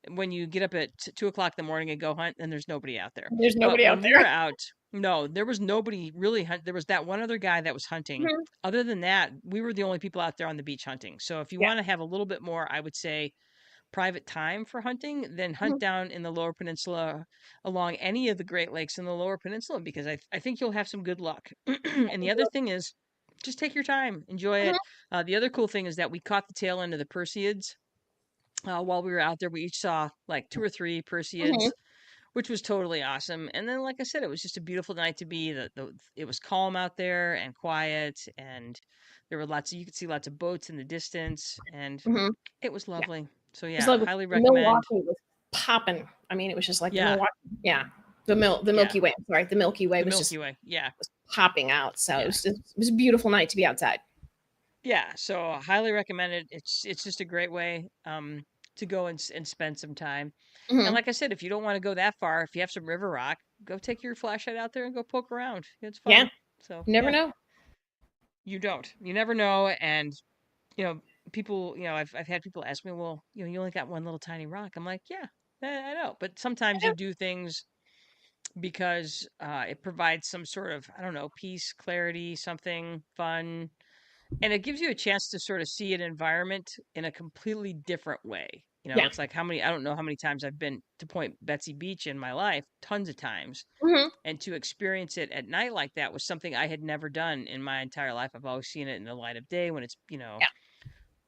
when you get up at 2 o'clock in the morning and go hunt, then there's nobody out there. There's But nobody out when we there. were out, no, there was nobody really There was that one other guy that was hunting. Mhm. Other than that, we were the only people out there on the beach hunting. So if you Yeah. want to have a little bit more, I would say, private time for hunting, then hunt Mhm. down in the Lower Peninsula along any of the Great Lakes in the Lower Peninsula because I think you'll have some good luck. And the other thing is, just take your time, enjoy Mhm. it. The other cool thing is that we caught the tail end of the Perseids while we were out there. We each saw like two or three Mhm. Perseids, which was totally awesome. And then, like I said, it was just a beautiful night to be. It was calm out there and quiet, and there were you could see lots of boats in the distance, and Mhm. it was Yeah. lovely. So Just yeah, like highly recommend. Milwaukee was popping. I mean, it was just like the Yeah, Milwaukee. Yeah. The yeah, Milky Way. Sorry, the Milky Way the was Milky just Way. Yeah, was popping out. So yeah. it was a beautiful night to be outside. Yeah, so highly recommend it. It's just a great way to go and spend some time. And Hmm. like I said, if you don't want to go that far, if you have some river rock, go take your flashlight out there and go poke around. It's Yeah, fun. So you never yeah, know. you don't. You never know. And you know, people, I've had people ask me, well, you only got one little tiny rock. I'm like, yeah, I know. But sometimes I you know. do things because it provides some sort of, I don't know, peace, clarity, something fun, and it gives you a chance to sort of see an environment in a completely different way. Yeah. It's like I don't know how many times I've been to Point Betsy Beach in my life, tons of times. Hmm. And to experience it at night like that was something I had never done in my entire life. I've always seen it in the light of day when it's, Yeah.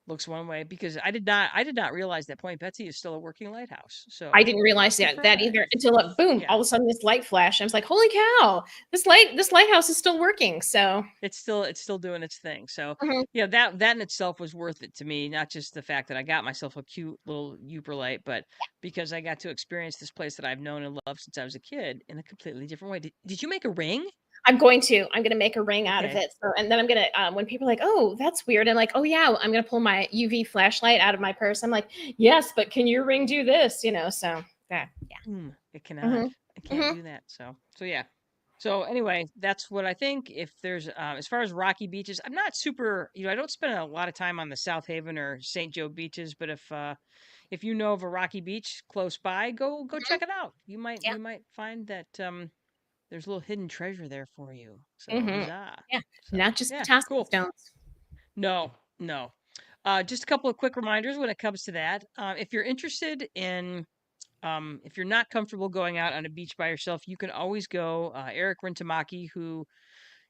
looks one way, because I did not realize that Point Betsy is still a working lighthouse. I So didn't realize that either surprise. until boom, Yeah. all of a sudden this light flashed. I was like, "Holy cow! This lighthouse is still working." So, It's still doing its thing. So mhm, yeah, that in itself was worth it to me. Not just the fact that I got myself a cute little Yooperlite, but because I got to experience this place that I've known and loved since I was a kid in a completely different way. Did you make a ring? I'm gonna make a ring out of Okay. it. So, and then I'm gonna when people are like, "Oh, that's weird," I'm like, "Oh yeah, I'm gonna pull my UV flashlight out of my purse." I'm like, "Yes, but can your ring do this?" So that, yeah. It cannot. Hmm. It can't Hmm. do that. So yeah. So anyway, that's what I think. If there's as far as rocky beaches, I'm not super. I don't spend a lot of time on the South Haven or St. Joe beaches, but if you know of a rocky beach close by, go check it out. You might Yeah. you might find that there's a little hidden treasure there for you. So Hmm. huzzah. Yeah. So Not just yeah, potassium cool. stones. No, no. Just a couple of quick reminders when it comes to that. If you're interested in if you're not comfortable going out on a beach by yourself, you can always go. Eric Rintamaki,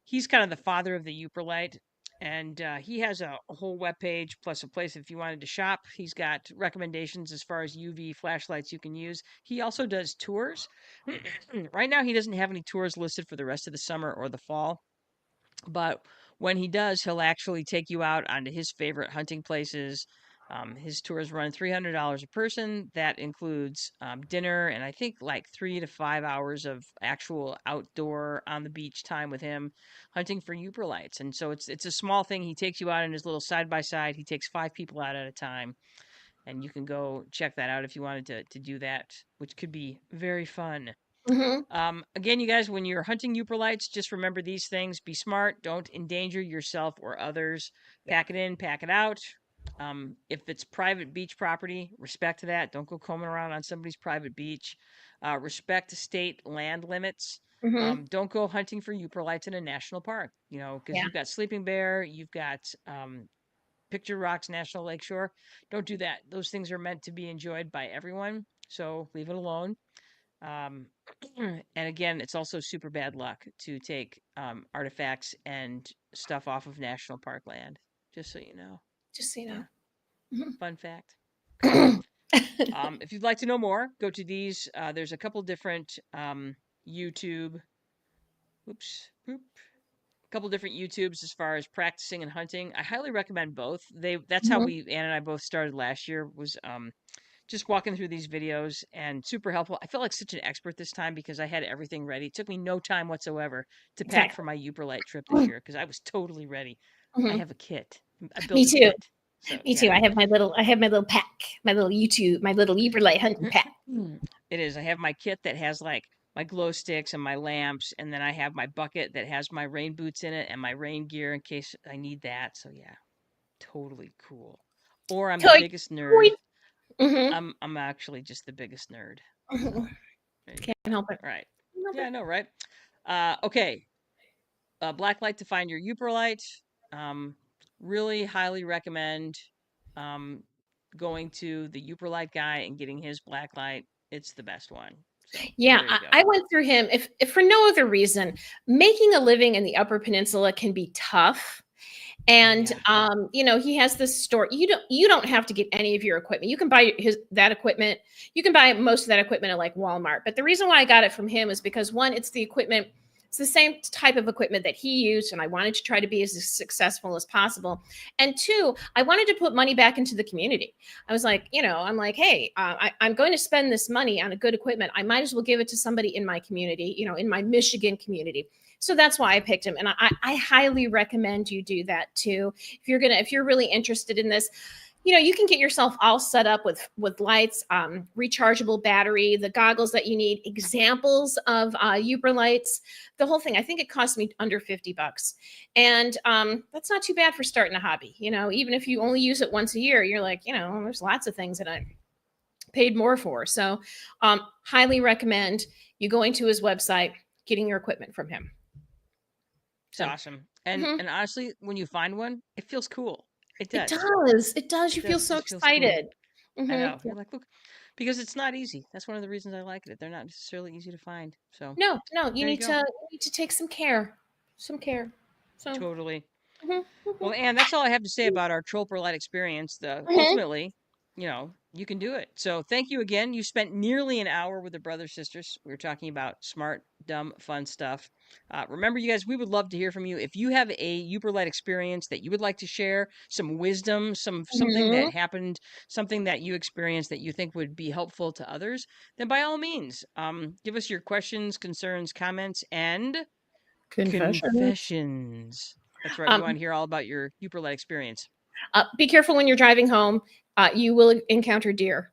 he's kind of the father of the Yooperlite, and he has a whole web page plus a place if you wanted to shop. He's got recommendations as far as UV flashlights you can use. He also does tours. Right now, he doesn't have any tours listed for the rest of the summer or the fall, but when he does, he'll actually take you out onto his favorite hunting places. His tours run $300 a person. That includes dinner and I think like 3 to 5 hours of actual outdoor on the beach time with him hunting for Yooperlites. And so it's a small thing. He takes you out in his little side by side. He takes 5 people out at a time, and you can go check that out if you wanted to do that, which could be very fun. Hmm. Again, you guys, when you're hunting Yooperlites, just remember these things. Be smart. Don't endanger yourself or others. Yeah. Pack it in, pack it out. If it's private beach property, respect that. Don't go combing around on somebody's private beach. Respect state land limits. Hmm. Don't go hunting for Yooperlites in a national park, because Yeah. you've got Sleeping Bear, you've got Picture Rocks National Lakeshore. Don't do that. Those things are meant to be enjoyed by everyone. So leave it alone. Um, and again, it's also super bad luck to take artifacts and stuff off of national park land. Just so you know. Just so you know. Yeah, fun fact. Cool. If you'd like to know more, go to these. There's a couple different YouTube. Oops. Boop. A couple different YouTubes as far as practicing and hunting. I highly recommend both. That's how Hmm. Ann and I both started last year. Was just walking through these videos, and super helpful. I felt like such an expert this time because I had everything ready. It took me no time whatsoever to pack for Exactly. my Yooperlite trip this year because I was totally ready. I Hmm. have a kit. I Me built a too. kit. So Me too. yeah. I have my little pack, my little Yooperlite hunting pack. It is. I have my kit that has like my glow sticks and my lamps, and then I have my bucket that has my rain boots in it and my rain gear in case I need that. So yeah, totally cool. Or I'm the Toy, biggest toy. nerd. Hmm. I'm actually just the biggest nerd. So Hmm. there you Can't go. help it. All right. Can't help Yeah, it. I know, right? Okay. Black light to find your Yooperlite. Um, really highly recommend um, going to the Yooperlite guy and getting his black light. It's the best one. So Yeah, there you go. I went through him. If for no other reason, making a living in the Upper Peninsula can be tough. Oh And yeah. he has this store. You don't have to get any of your equipment. You can buy his that equipment. You can buy most of that equipment at like Walmart. But the reason why I got it from him is because one, it's the equipment. It's the same type of equipment that he used, and I wanted to try to be as successful as possible. And two, I wanted to put money back into the community. I was like, I'm like, hey, I'm going to spend this money on a good equipment. I might as well give it to somebody in my community, in my Michigan community. So that's why I picked him. And I highly recommend you do that too. If you're really interested in this, you can get yourself all set up with lights, rechargeable battery, the goggles that you need, examples of Yooperlites, the whole thing. I think it cost me under $50, and that's not too bad for starting a hobby. Even if you only use it once a year, you're like, there's lots of things that I paid more for. So, highly recommend you going to his website, getting your equipment from him. It's awesome, and honestly, when you find one, it feels cool. It does. It does. You feel so excited. Cool. I know. You're like, look, because it's not easy. That's one of the reasons I like it. They're not necessarily easy to find. So no, you need to take some care. So totally. Well, Anne, that's all I have to say about our Yooperlite experience. Ultimately, you can do it. So thank you again. You spent nearly an hour with the brothers sisters. We were talking about smart, dumb, fun stuff. Remember, you guys, we would love to hear from you. If you have a Yooperlite experience that you would like to share, some wisdom, something that happened, something that you experienced that you think would be helpful to others, then by all means, give us your questions, concerns, comments, and confessions. That's right. We want to hear all about your Yooperlite experience. Be careful when you're driving home. You will encounter deer.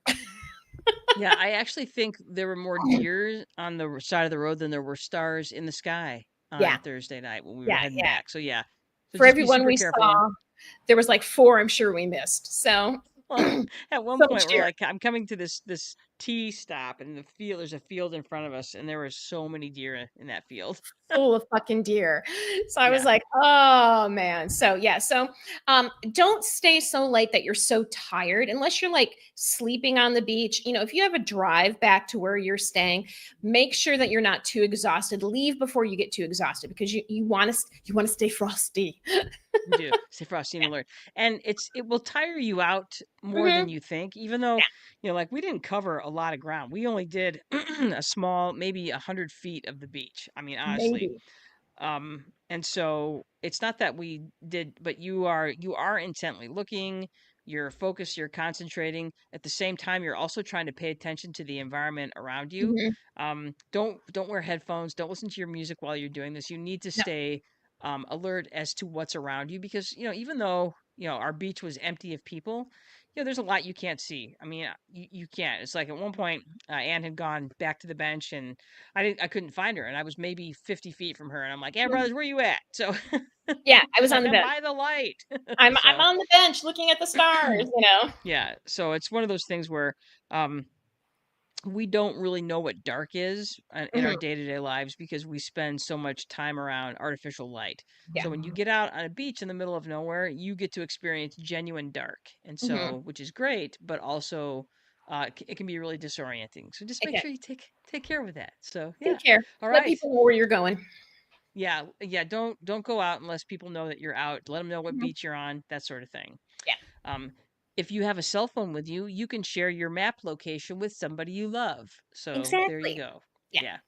Yeah, I actually think there were more deer on the side of the road than there were stars in the sky on Thursday night when we were heading back. So yeah. So for everyone we saw, there was like 4 I'm sure we missed. So well, at one point we're like, I'm coming to this T stop, and there's a field in front of us, and there were so many deer in that field. Full of fucking deer. So I was like, oh man. So yeah. So don't stay so late that you're so tired unless you're like sleeping on the beach. If you have a drive back to where you're staying, make sure that you're not too exhausted. Leave before you get too exhausted, because you want to stay frosty. You do stay frosty and alert, and it will tire you out more than you think, even though like we didn't cover a lot of ground. We only did a small, maybe 100 feet of the beach. I mean, honestly. Maybe. And so it's not that we did, but you are intently looking, you're focused, you're concentrating. At the same time, you're also trying to pay attention to the environment around you. Don't wear headphones, don't listen to your music while you're doing this. You need to stay alert as to what's around you, because even though our beach was empty of people, there's a lot you can't see. I mean, you can't. It's like at one point, Anne had gone back to the bench, and I couldn't find her, and I was maybe 50 feet from her, and I'm like, Anne brothers, where you at? So yeah, I was on the bench by the light. I'm on the bench looking at the stars. Yeah. So it's one of those things where we don't really know what dark is in our day-to-day lives, because we spend so much time around artificial light. So when you get out on a beach in the middle of nowhere, you get to experience genuine dark, and so which is great, but also it can be really disorienting. So just make sure you take care of that. So yeah, take care. All Let right. people know where you're going. Yeah. Don't go out unless people know that you're out. Let them know what beach you're on, that sort of thing. Yeah. If you have a cell phone with you, you can share your map location with somebody you love. So there you go. Yeah.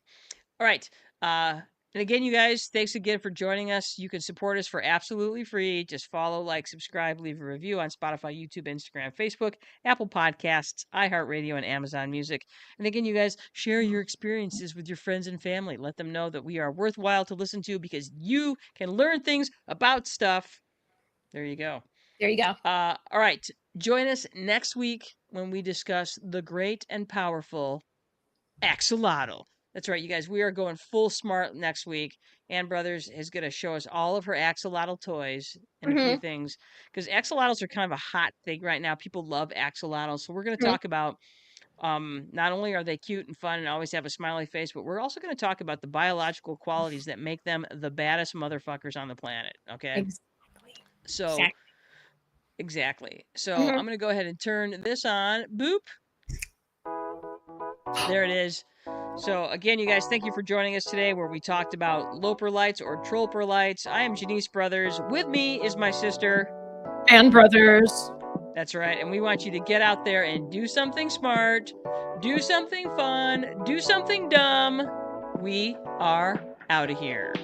All right. And again, you guys, thanks again for joining us. You can support us for absolutely free. Just follow, like, subscribe, leave a review on Spotify, YouTube, Instagram, Facebook, Apple Podcasts, iHeartRadio, and Amazon Music. And again, you guys, share your experiences with your friends and family. Let them know that we are worthwhile to listen to, because you can learn things about stuff. There you go. There you go. All right. Join us next week when we discuss the great and powerful axolotl. That's right, you guys. We are going full smart next week. Ann Brothers is going to show us all of her axolotl toys and a few things, because axolotls are kind of a hot thing right now. People love axolotls. So we're going to talk about not only are they cute and fun and always have a smiley face, but we're also going to talk about the biological qualities that make them the baddest motherfuckers on the planet. Okay. Exactly. So I'm going to go ahead and turn this on. Boop. There it is. So again, you guys, thank you for joining us today, where we talked about Yooperlites or Yooperlites. I am Janice Brothers. With me is my sister Ann Brothers. That's right. And we want you to get out there and do something smart, do something fun, do something dumb. We are out of here.